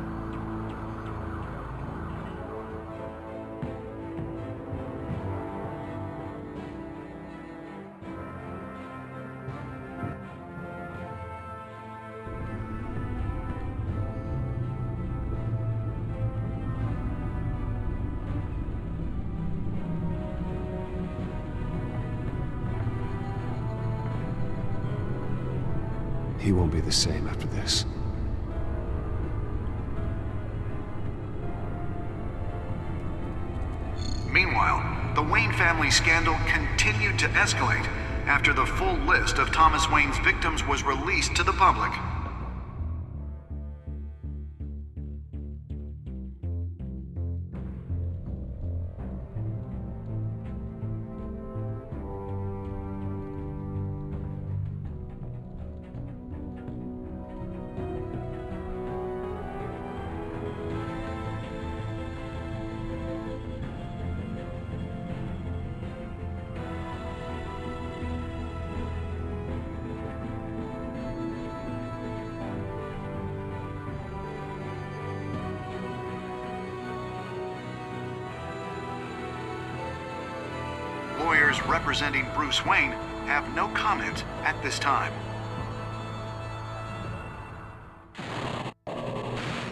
He won't be the same after this. Meanwhile, the Wayne family scandal continued to escalate after the full list of Thomas Wayne's victims was released to the public. Lawyers representing Bruce Wayne have no comment at this time.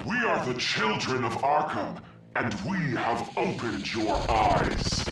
We are the children of Arkham, and we have opened your eyes.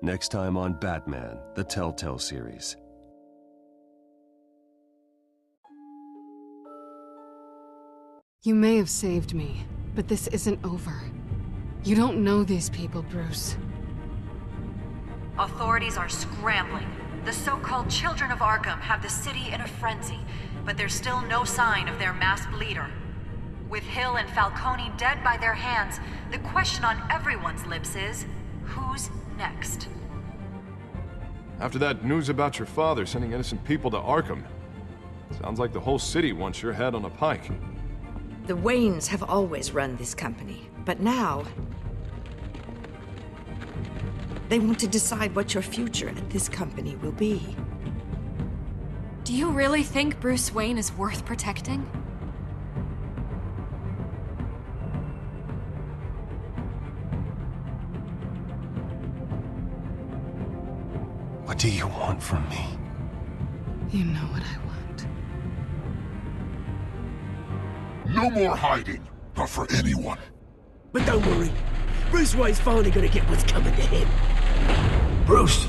Next time on Batman The Telltale Series. You may have saved me, but this isn't over. You don't know these people, Bruce. Authorities are scrambling. The so-called Children of Arkham have the city in a frenzy, but there's still no sign of their masked leader. With Hill and Falcone dead by their hands, the question on everyone's lips is, who's next? After that news about your father sending innocent people to Arkham, sounds like the whole city wants your head on a pike. The Waynes have always run this company, but now they want to decide what your future at this company will be. Do you really think Bruce Wayne is worth protecting? What do you want from me? You know what I want. No more hiding, not for anyone. But don't worry, Bruce Wayne's finally gonna get what's coming to him. Bruce!